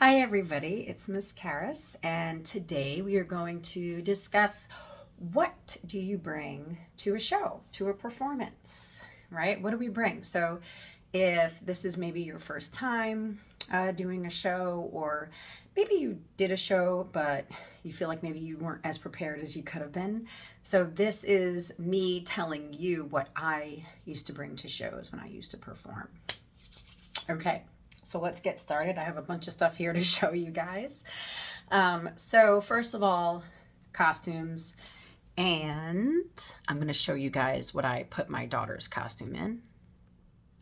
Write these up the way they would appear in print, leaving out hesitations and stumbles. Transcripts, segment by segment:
Hi everybody, it's Miss Karis, and today we are going to discuss what do you bring to a show, to a performance, right? What do we bring? So if this is maybe your first time doing a show, or maybe you did a show but you feel like maybe you weren't as prepared as you could have been. So this is me telling you what I used to bring to shows when I used to perform. Okay. So let's get started. I have a bunch of stuff here to show you guys. So first of all, costumes. And I'm going to show you guys what I put my daughter's costume in.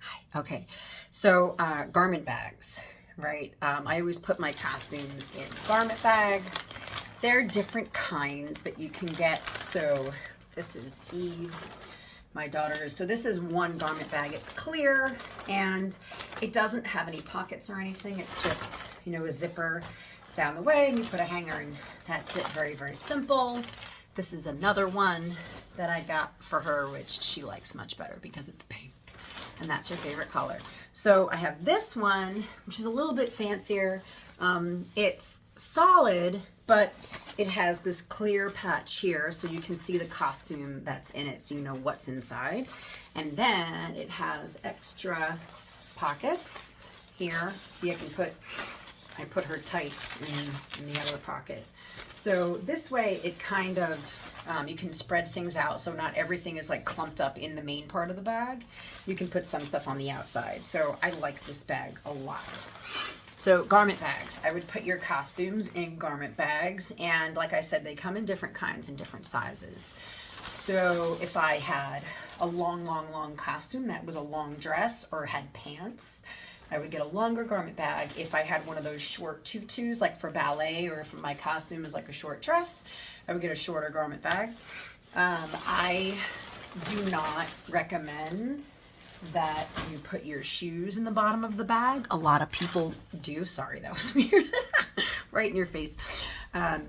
Hi. Okay. So garment bags, right? I always put my costumes in garment bags. There are different kinds that you can get. So this is Eve's, my daughter's. So this is one garment bag. It's clear and it doesn't have any pockets or anything. It's just, a zipper down the way and you put a hanger and that's it. Very, very simple. This is another one that I got for her, which she likes much better because it's pink and that's her favorite color. So I have this one, which is a little bit fancier. It's solid, but it has this clear patch here so you can see the costume that's in it, so you know what's inside. And then it has extra pockets here. See, I put her tights in the other pocket. So this way it kind of, you can spread things out so not everything is like clumped up in the main part of the bag. You can put some stuff on the outside. So I like this bag a lot. So garment bags, I would put your costumes in garment bags, and like I said, they come in different kinds and different sizes. So if I had a long costume that was a long dress or had pants, I would get a longer garment bag. If I had one of those short tutus, like for ballet, or if my costume is like a short dress, I would get a shorter garment bag. I do not recommend that you put your shoes in the bottom of the bag. A lot of people do. Sorry, that was weird. Right in your face. A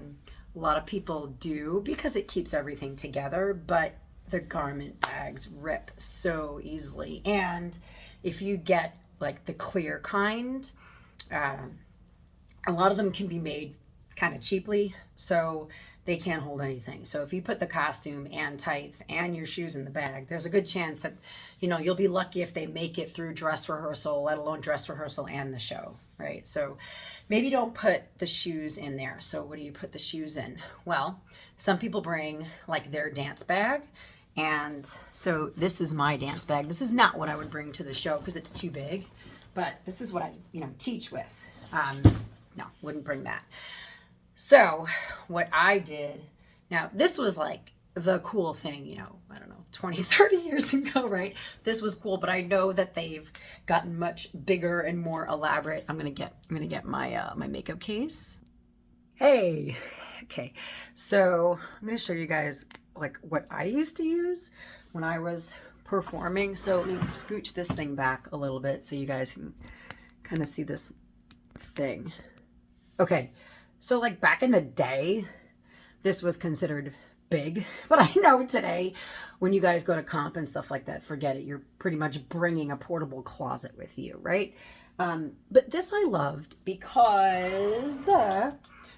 lot of people do because it keeps everything together, but the garment bags rip so easily. And if you get like the clear kind, a lot of them can be made kind of cheaply, so they can't hold anything. So if you put the costume and tights and your shoes in the bag, there's a good chance that, you'll be lucky if they make it through dress rehearsal, let alone dress rehearsal and the show, right? So maybe don't put the shoes in there. So what do you put the shoes in? Well, some people bring like their dance bag. And so this is my dance bag. This is not what I would bring to the show because it's too big, but this is what I, teach with. No, wouldn't bring that. So what I did, now this was like the cool thing, I don't know, 20, 30 years ago, right? This was cool, but I know that they've gotten much bigger and more elaborate. I'm gonna get my my makeup case. Hey, okay. So I'm gonna show you guys like what I used to use when I was performing. So let me scooch this thing back a little bit so you guys can kind of see this thing. Okay. So like back in the day, this was considered big, but I know today when you guys go to comp and stuff like that, forget it. You're pretty much bringing a portable closet with you, right? But this I loved because,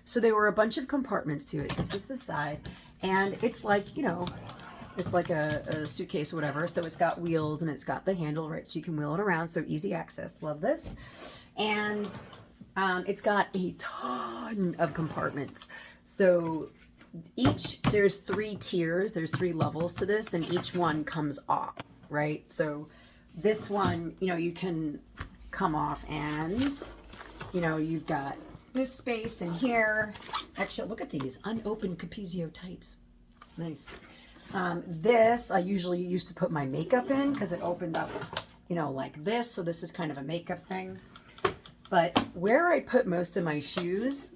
so there were a bunch of compartments to it. This is the side, and it's like, it's like a suitcase or whatever. So it's got wheels and it's got the handle, right? So you can wheel it around. So easy access. Love this. And it's got a ton of compartments. So there's 3 tiers, there's 3 levels to this, and each one comes off, right? So this one, you can come off and, you've got this space in here. Actually, look at these unopened Capezio tights. Nice. This, I usually used to put my makeup in because it opened up, like this. So this is kind of a makeup thing. But where I put most of my shoes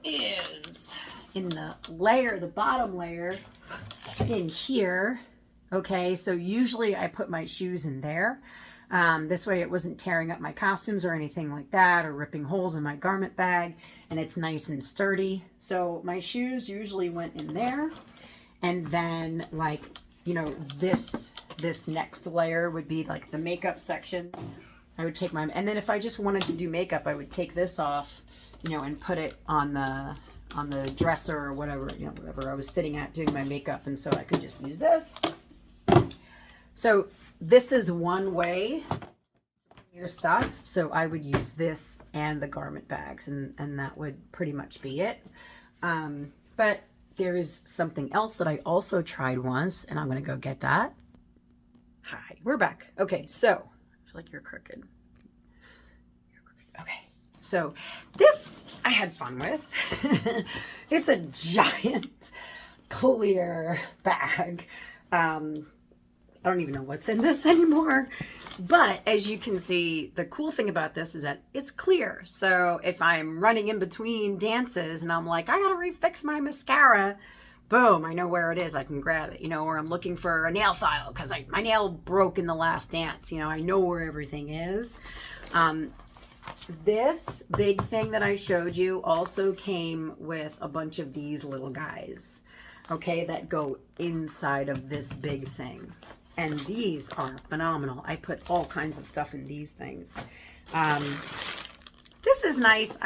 is in the bottom layer in here. Okay, so usually I put my shoes in there. This way it wasn't tearing up my costumes or anything like that, or ripping holes in my garment bag, and it's nice and sturdy. So my shoes usually went in there. And then like, this next layer would be like the makeup section. I would take and then if I just wanted to do makeup, I would take this off and put it on the dresser or whatever, whatever I was sitting at doing my makeup. And so I could just use this. So this is one way to bring your stuff. So I would use this and the garment bags, and that would pretty much be it. But there is something else that I also tried once, and I'm going to go get that. Hi, we're back. Okay, so I feel like you're crooked. Okay, so this I had fun with. It's a giant clear bag. I don't even know what's in this anymore. But as you can see, the cool thing about this is that it's clear. So if I'm running in between dances and I'm like, I gotta refix my mascara, boom, I know where it is. I can grab it, or I'm looking for a nail file because my nail broke in the last dance. I know where everything is. This big thing that I showed you also came with a bunch of these little guys, okay, that go inside of this big thing. And these are phenomenal. I put all kinds of stuff in these things. This is nice.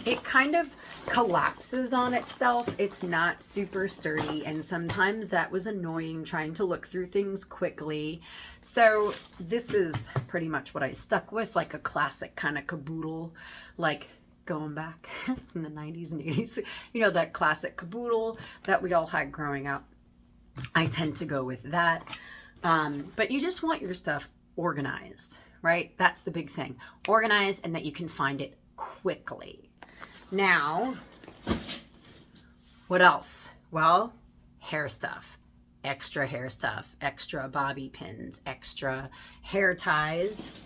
It kind of collapses on itself. It's not super sturdy, and sometimes that was annoying trying to look through things quickly. So this is pretty much what I stuck with, like a classic kind of caboodle, like going back in the 90s and 80s. That classic caboodle that we all had growing up. I tend to go with that. But you just want your stuff organized, right? That's the big thing. Organized, and that you can find it quickly. Now, what else? Well, hair stuff, extra hair stuff, extra bobby pins, extra hair ties.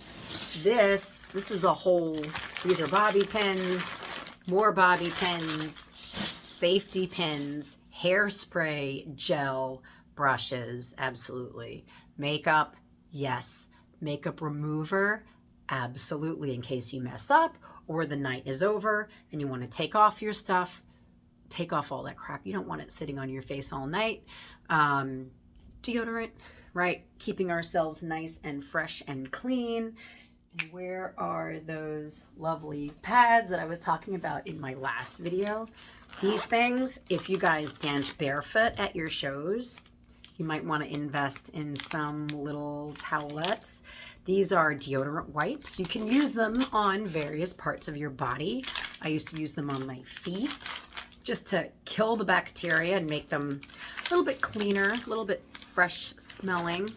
This is a whole, these are bobby pins, more bobby pins, safety pins, hairspray, gel, brushes, absolutely. Makeup, yes. Makeup remover, absolutely, in case you mess up or the night is over and you want to take off your stuff, take off all that crap. You don't want it sitting on your face all night. Deodorant, right? Keeping ourselves nice and fresh and clean. And where are those lovely pads that I was talking about in my last video? These things, if you guys dance barefoot at your shows, you might want to invest in some little towelettes. These are deodorant wipes. You can use them on various parts of your body. I used to use them on my feet just to kill the bacteria and make them a little bit cleaner, a little bit fresh smelling.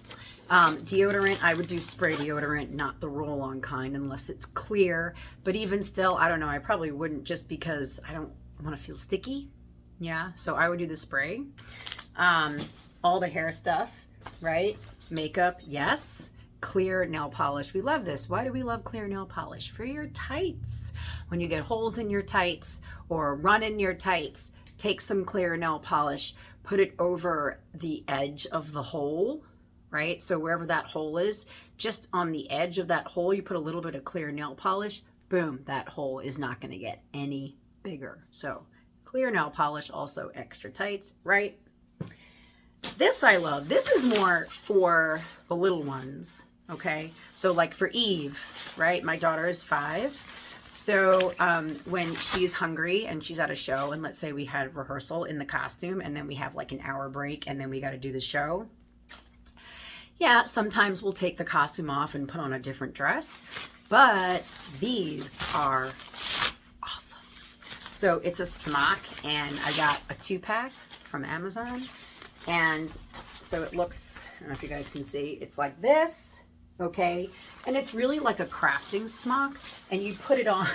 Deodorant, I would do spray deodorant, not the roll-on kind unless it's clear. But even still, I don't know, I probably wouldn't, just because I don't want to feel sticky. Yeah, so I would do the spray. All the hair stuff, right? Makeup, yes. Clear nail polish. We love this. Why do we love clear nail polish? For your tights. When you get holes in your tights or run in your tights, take some clear nail polish, put it over the edge of the hole, right? So wherever that hole is, just on the edge of that hole, you put a little bit of clear nail polish, boom, that hole is not going to get any bigger. So clear nail polish, also extra tights, right? This I love. This is more for the little ones, okay? So like for Eve, right? My daughter is 5. So when she's hungry and she's at a show, and let's say we had rehearsal in the costume and then we have like an hour break and then we got to do the show. Yeah, sometimes we'll take the costume off and put on a different dress, but these are awesome. So it's a smock, and I got a 2-pack from Amazon. And so it looks, I don't know if you guys can see, it's like this, okay? And it's really like a crafting smock, and you put it on,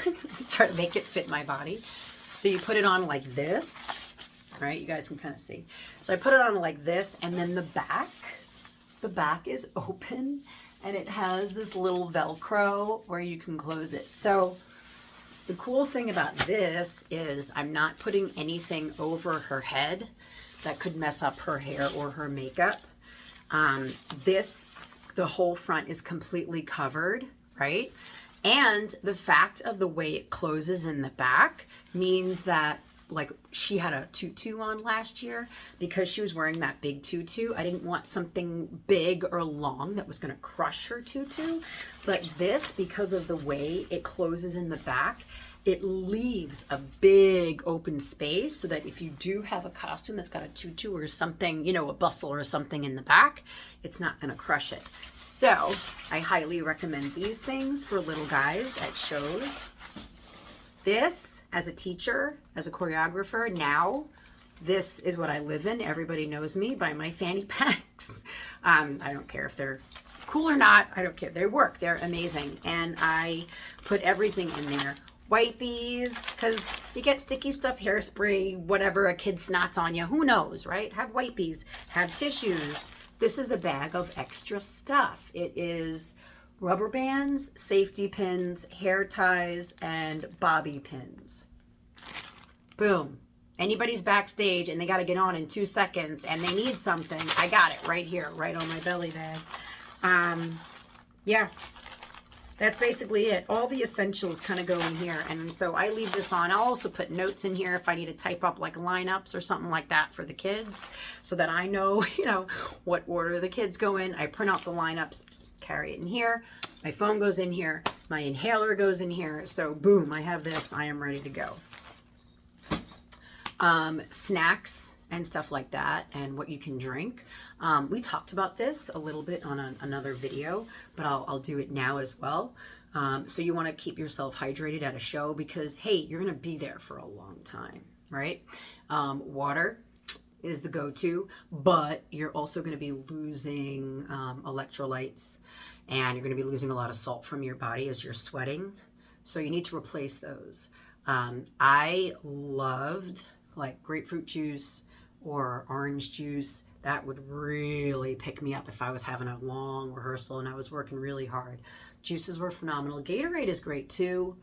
try to make it fit my body. So you put it on like this, right? You guys can kind of see. So I put it on like this, and then the back is open, and it has this little Velcro where you can close it. So the cool thing about this is I'm not putting anything over her head that could mess up her hair or her makeup. The whole front is completely covered, right? And the fact of the way it closes in the back means that, like, she had a tutu on last year. Because she was wearing that big tutu, I didn't want something big or long that was going to crush her tutu. But this, because of the way it closes in the back, it leaves a big open space so that if you do have a costume that's got a tutu or something, you know, a bustle or something in the back, it's not going to crush it. So I highly recommend these things for little guys at shows. This, as a teacher, as a choreographer, now, this is what I live in. Everybody knows me by my fanny packs. I don't care if they're cool or not. I don't care. They work. They're amazing. And I put everything in there. Wipies, because you get sticky stuff, hairspray, whatever, a kid snots on you. Who knows, right? Have wipies. Have tissues. This is a bag of extra stuff. It is rubber bands, safety pins, hair ties, and bobby pins. Boom. Anybody's backstage and they got to get on in 2 seconds and they need something, I got it right here, right on my belly bag. Yeah, that's basically it. All the essentials kind of go in here. And so I leave this on. I'll also put notes in here if I need to type up like lineups or something like that for the kids so that I know, you know, what order the kids go in. I print out the lineups, carry it in here. My phone goes in here. My inhaler goes in here. So boom, I have this. I am ready to go. Snacks and stuff like that, and what you can drink. We talked about this a little bit on another video, but I'll do it now as well. So you want to keep yourself hydrated at a show because, hey, you're going to be there for a long time, right? Water is the go-to, but you're also going to be losing electrolytes, and you're going to be losing a lot of salt from your body as you're sweating. So you need to replace those. I loved like grapefruit juice or orange juice. That would really pick me up if I was having a long rehearsal and I was working really hard. Juices were phenomenal. Gatorade is great too.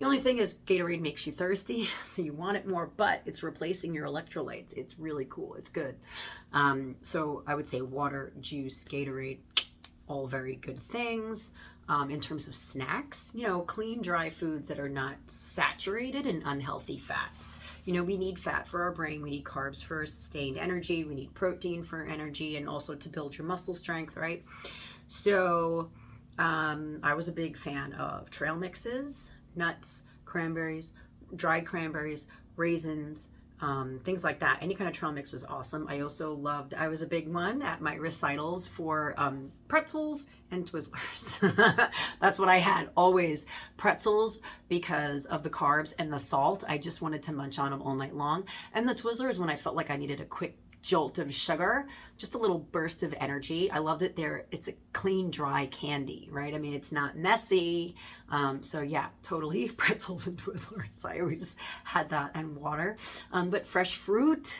The only thing is Gatorade makes you thirsty, so you want it more, but it's replacing your electrolytes. It's really cool. It's good. So I would say water, juice, Gatorade, all very good things. In terms of snacks, you know, clean, dry foods that are not saturated in unhealthy fats. You know, we need fat for our brain. We need carbs for sustained energy. We need protein for energy and also to build your muscle strength, right? So I was a big fan of trail mixes, nuts, cranberries, dried cranberries, raisins, things like that. Any kind of trail mix was awesome. I also loved, I was a big one at my recitals for pretzels and Twizzlers. That's what I had always, pretzels, because of the carbs and the salt. I just wanted to munch on them all night long. And the Twizzlers when I felt like I needed a quick jolt of sugar, just a little burst of energy. I loved it. It's a clean, dry candy, right? I mean, it's not messy. So yeah, totally pretzels and Twizzlers. I always had that, and water. But fresh fruit,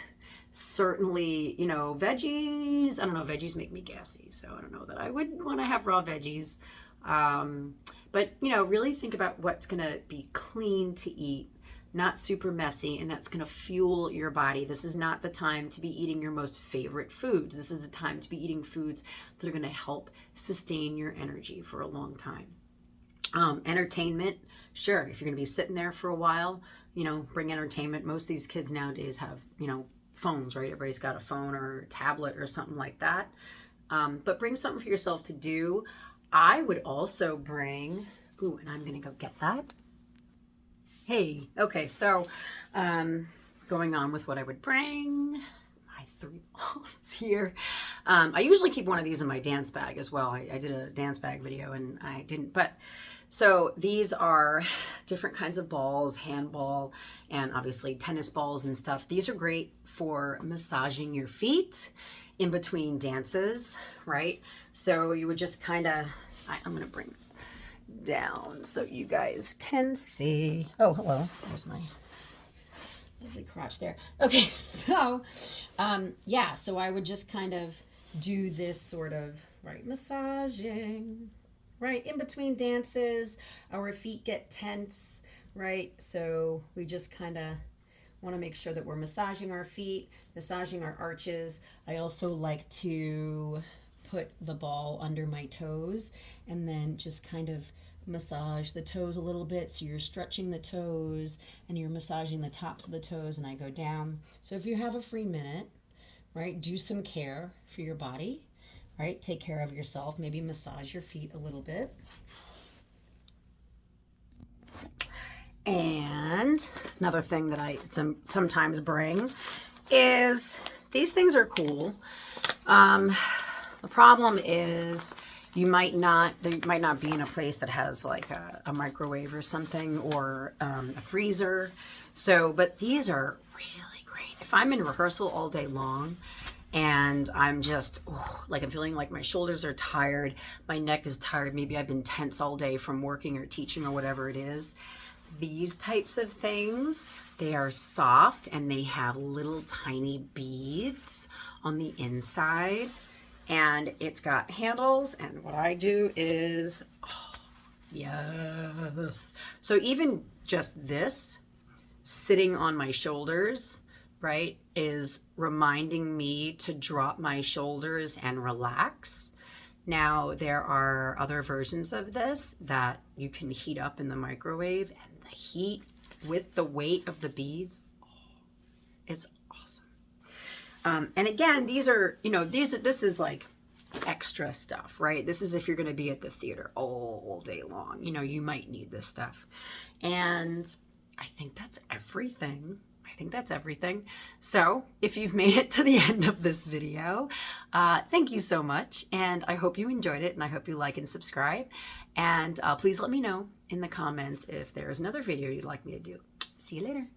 certainly, you know, veggies. I don't know, veggies make me gassy, so I don't know that I would want to have raw veggies. But, you know, really think about what's going to be clean to eat, not super messy, and that's going to fuel your body. This is not the time to be eating your most favorite foods. This is the time to be eating foods that are going to help sustain your energy for a long time. Entertainment, sure, if you're going to be sitting there for a while, you know, bring entertainment. Most of these kids nowadays have, you know, phones, right? Everybody's got a phone or a tablet or something like that. But bring something for yourself to do. I would also bring, ooh, and I'm going to go get that. Hey, okay, so going on with what I would bring, my 3 balls here. I usually keep one of these in my dance bag as well. I did a dance bag video and I didn't, but so these are different kinds of balls, handball, and obviously tennis balls and stuff. These are great for massaging your feet in between dances, right? So you would just kind of, I'm going to bring this down so you guys can see. Oh, hello. There's my lovely crotch there. Okay, so yeah, so I would just kind of do this sort of, right, massaging, right, in between dances. Our feet get tense, right? So we just kind of want to make sure that we're massaging our feet, massaging our arches. I also like to put the ball under my toes and then just kind of massage the toes a little bit, so you're stretching the toes and you're massaging the tops of the toes, and I go down. So if you have a free minute, right, do some care for your body, right? Take care of yourself. Maybe massage your feet a little bit. And another thing that I sometimes bring is these things are cool. The problem is they might not be in a place that has like a microwave or something, or a freezer. So, but these are really great. If I'm in rehearsal all day long and I'm just like I'm feeling like my shoulders are tired, my neck is tired, maybe I've been tense all day from working or teaching or whatever it is. These types of things, they are soft and they have little tiny beads on the inside, and it's got handles, and what I do is, yes. So even just this sitting on my shoulders, right, is reminding me to drop my shoulders and relax. Now, there are other versions of this that you can heat up in the microwave, and the heat with the weight of the beads, it's awesome. And again, these are, this is like extra stuff, right? This is if you're going to be at the theater all day long, you might need this stuff. And I think that's everything. So if you've made it to the end of this video, thank you so much. And I hope you enjoyed it, and I hope you like and subscribe. And please let me know in the comments if there's another video you'd like me to do. See you later.